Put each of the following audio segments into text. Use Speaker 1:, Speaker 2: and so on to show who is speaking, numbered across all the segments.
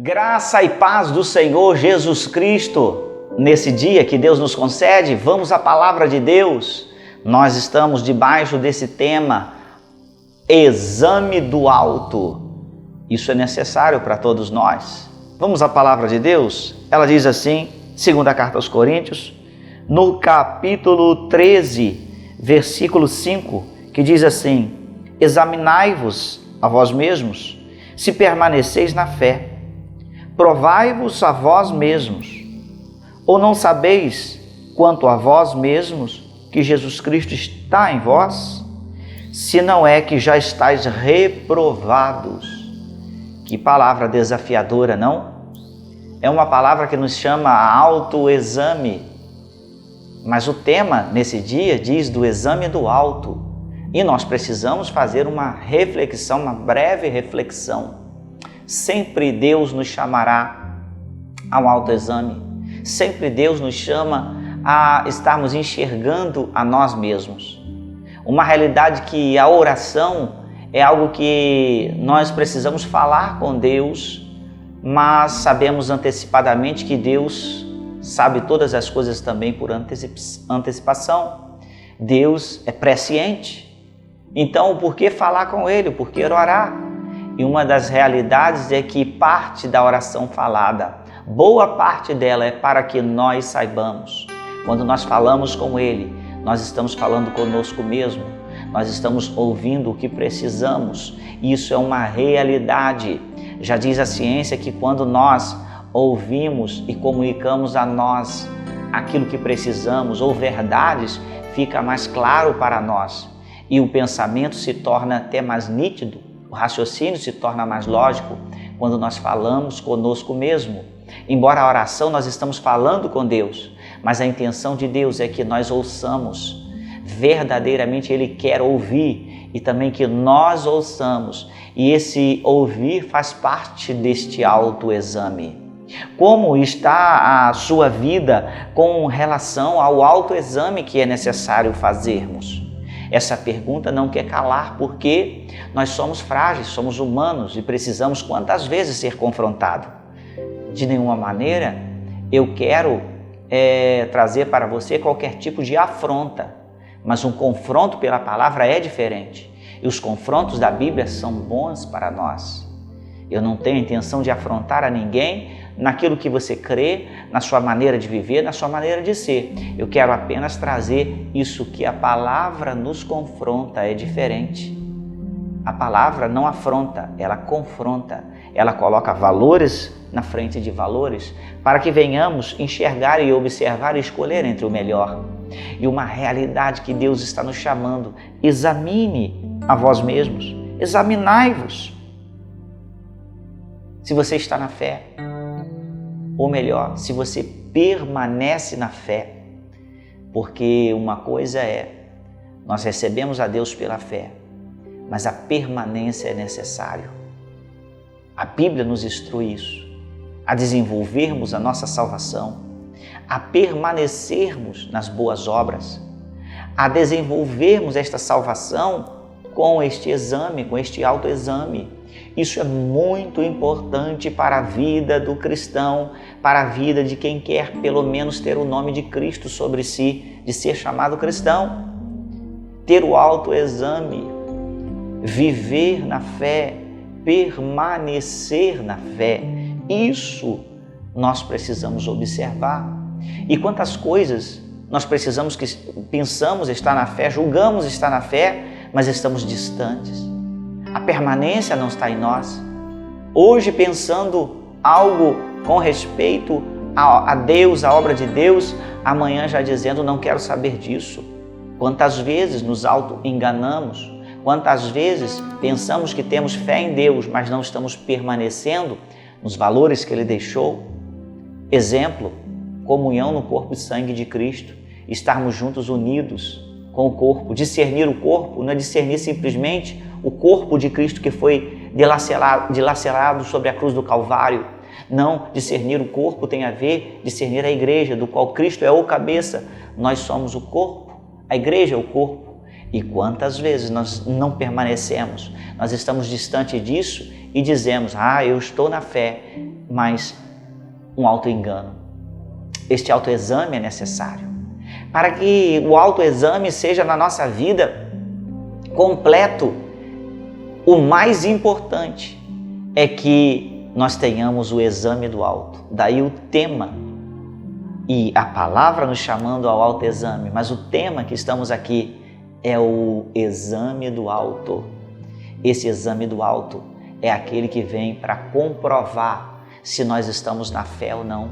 Speaker 1: Graça e paz do Senhor Jesus Cristo. Nesse dia que Deus nos concede, vamos à palavra de Deus. Nós estamos debaixo desse tema, exame do alto. Isso é necessário para todos nós. Vamos à palavra de Deus? Ela diz assim, segunda carta aos Coríntios, no capítulo 13, versículo 5, que diz assim: examinai-vos a vós mesmos, se permaneceis na fé. Provai-vos a vós mesmos. Ou não sabeis, quanto a vós mesmos, que Jesus Cristo está em vós? Se não é que já estáis reprovados. Que palavra desafiadora, não? É uma palavra que nos chama a autoexame. Mas o tema nesse dia diz do exame do alto. E nós precisamos fazer uma reflexão, uma breve reflexão. Sempre Deus nos chamará ao autoexame. Sempre Deus nos chama a estarmos enxergando a nós mesmos. Uma realidade que a oração é algo que nós precisamos falar com Deus, mas sabemos antecipadamente que Deus sabe todas as coisas também por antecipação. Deus é presciente. Então, por que falar com Ele? Por que orar? E uma das realidades é que parte da oração falada, boa parte dela é para que nós saibamos. Quando nós falamos com Ele, nós estamos falando conosco mesmo. Nós estamos ouvindo o que precisamos. Isso é uma realidade. Já diz a ciência que quando nós ouvimos e comunicamos a nós aquilo que precisamos ou verdades, fica mais claro para nós. E o pensamento se torna até mais nítido. O raciocínio se torna mais lógico quando nós falamos conosco mesmo. Embora a oração nós estamos falando com Deus, mas a intenção de Deus é que nós ouçamos. Verdadeiramente Ele quer ouvir e também que nós ouçamos. E esse ouvir faz parte deste autoexame. Como está a sua vida com relação ao autoexame que é necessário fazermos? Essa pergunta não quer calar porque nós somos frágeis, somos humanos e precisamos quantas vezes ser confrontados. De nenhuma maneira eu quero trazer para você qualquer tipo de afronta, mas um confronto pela palavra é diferente. E os confrontos da Bíblia são bons para nós. Eu não tenho intenção de afrontar a ninguém naquilo que você crê, na sua maneira de viver, na sua maneira de ser. Eu quero apenas trazer isso que a palavra nos confronta, é diferente. A palavra não afronta, ela confronta. Ela coloca valores na frente de valores para que venhamos enxergar e observar e escolher entre o melhor. E uma realidade que Deus está nos chamando: examine a vós mesmos, examinai-vos. Se você está na fé, ou melhor, se você permanece na fé, porque uma coisa é, nós recebemos a Deus pela fé, mas a permanência é necessário. A Bíblia nos instrui isso, a desenvolvermos a nossa salvação, a permanecermos nas boas obras, a desenvolvermos esta salvação com este exame, com este autoexame. Isso é muito importante para a vida do cristão, para a vida de quem quer pelo menos ter o nome de Cristo sobre si, de ser chamado cristão. Ter o autoexame, viver na fé, permanecer na fé, isso nós precisamos observar. E quantas coisas nós precisamos que pensamos estar na fé, julgamos estar na fé, mas estamos distantes. A permanência não está em nós. Hoje pensando algo com respeito a Deus, a obra de Deus, amanhã já dizendo não quero saber disso. Quantas vezes nos auto-enganamos, quantas vezes pensamos que temos fé em Deus, mas não estamos permanecendo nos valores que Ele deixou. Exemplo, comunhão no corpo e sangue de Cristo, estarmos juntos unidos com o corpo. Discernir o corpo não é discernir simplesmente o corpo de Cristo que foi dilacerado sobre a cruz do Calvário. Não, discernir o corpo tem a ver discernir a igreja, do qual Cristo é o cabeça. Nós somos o corpo, a igreja é o corpo. E quantas vezes nós não permanecemos, nós estamos distante disso e dizemos, eu estou na fé, mas um autoengano. Este autoexame é necessário. Para que o autoexame seja na nossa vida completo, o mais importante é que nós tenhamos o exame do alto. Daí o tema e a palavra nos chamando ao autoexame, mas o tema que estamos aqui é o exame do alto. Esse exame do alto é aquele que vem para comprovar se nós estamos na fé ou não.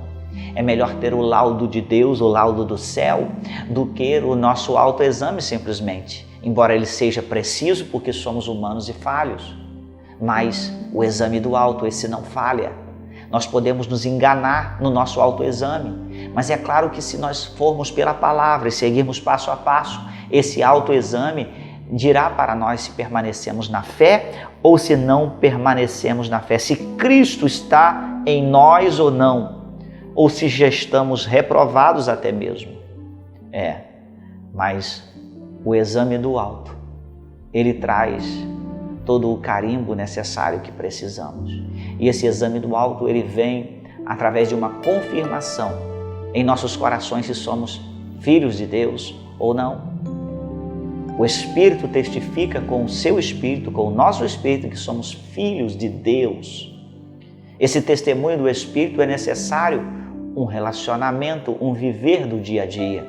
Speaker 1: É melhor ter o laudo de Deus, o laudo do céu, do que o nosso autoexame simplesmente. Embora ele seja preciso porque somos humanos e falhos. Mas o exame do alto, esse não falha. Nós podemos nos enganar no nosso autoexame. Mas é claro que se nós formos pela palavra e seguirmos passo a passo, esse autoexame dirá para nós se permanecemos na fé ou se não permanecemos na fé. Se Cristo está em nós ou não. Ou se já estamos reprovados até mesmo. Mas o exame do alto, ele traz todo o carimbo necessário que precisamos. E esse exame do alto, ele vem através de uma confirmação em nossos corações se somos filhos de Deus ou não. O Espírito testifica com o seu Espírito, com o nosso Espírito, que somos filhos de Deus. Esse testemunho do Espírito é necessário um relacionamento, um viver do dia a dia.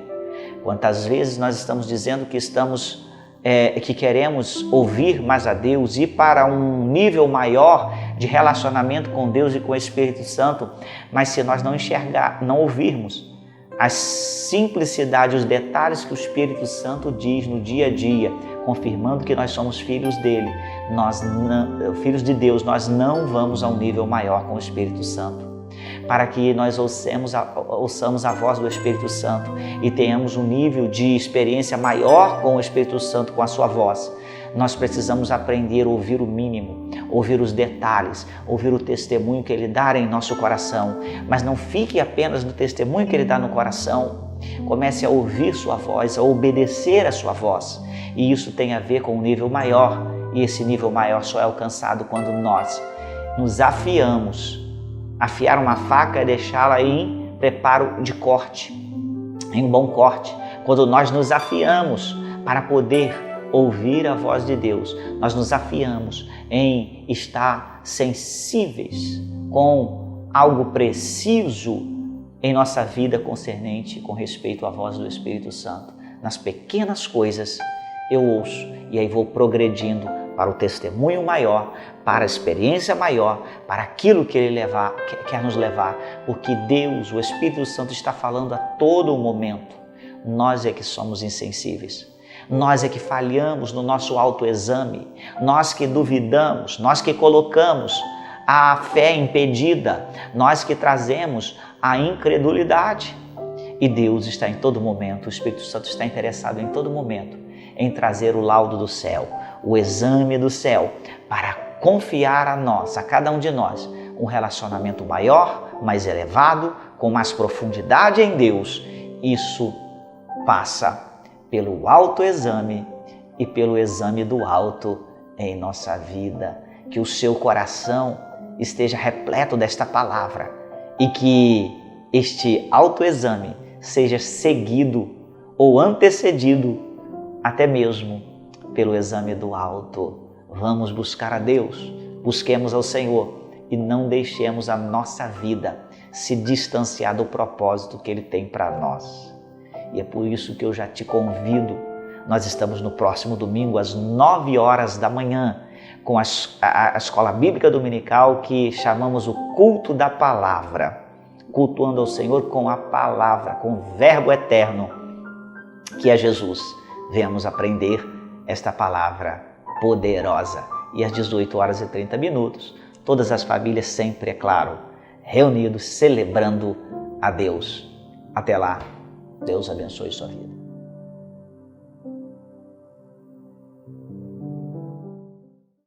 Speaker 1: Quantas vezes nós estamos dizendo que queremos ouvir mais a Deus, ir para um nível maior de relacionamento com Deus e com o Espírito Santo, mas se nós não ouvirmos a simplicidade, os detalhes que o Espírito Santo diz no dia a dia, confirmando que nós somos filhos dele, filhos de Deus, nós não vamos a um nível maior com o Espírito Santo. Para que nós ouçamos a voz do Espírito Santo e tenhamos um nível de experiência maior com o Espírito Santo, com a sua voz, nós precisamos aprender a ouvir o mínimo, ouvir os detalhes, ouvir o testemunho que Ele dá em nosso coração. Mas não fique apenas no testemunho que Ele dá no coração. Comece a ouvir sua voz, a obedecer a sua voz. E isso tem a ver com um nível maior. E esse nível maior só é alcançado quando nós nos afiamos. Afiar uma faca é deixá-la em preparo de corte, em bom corte. Quando nós nos afiamos para poder ouvir a voz de Deus, nós nos afiamos em estar sensíveis com algo preciso em nossa vida concernente com respeito à voz do Espírito Santo. Nas pequenas coisas eu ouço e aí vou progredindo para o testemunho maior, para a experiência maior, para aquilo que Ele quer nos levar, porque Deus, o Espírito Santo, está falando a todo momento. Nós é que somos insensíveis, nós é que falhamos no nosso autoexame, nós que duvidamos, nós que colocamos a fé impedida, nós que trazemos a incredulidade. E Deus está em todo momento, o Espírito Santo está interessado em todo momento em trazer o laudo do céu, o exame do céu, para confiar a nós, a cada um de nós, um relacionamento maior, mais elevado, com mais profundidade em Deus. Isso passa pelo autoexame e pelo exame do alto em nossa vida. Que o seu coração esteja repleto desta palavra e que este autoexame seja seguido ou antecedido até mesmo pelo exame do alto. Vamos buscar a Deus, busquemos ao Senhor e não deixemos a nossa vida se distanciar do propósito que Ele tem para nós. E é por isso que eu já te convido. Nós estamos no próximo domingo às 9 horas da manhã com a Escola Bíblica Dominical que chamamos o Culto da Palavra. Cultuando ao Senhor com a palavra, com o Verbo eterno, que é Jesus. Venhamos aprender esta palavra poderosa. E às 18 horas e 30 minutos, todas as famílias sempre, é claro, reunidos, celebrando a Deus. Até lá, Deus abençoe sua vida.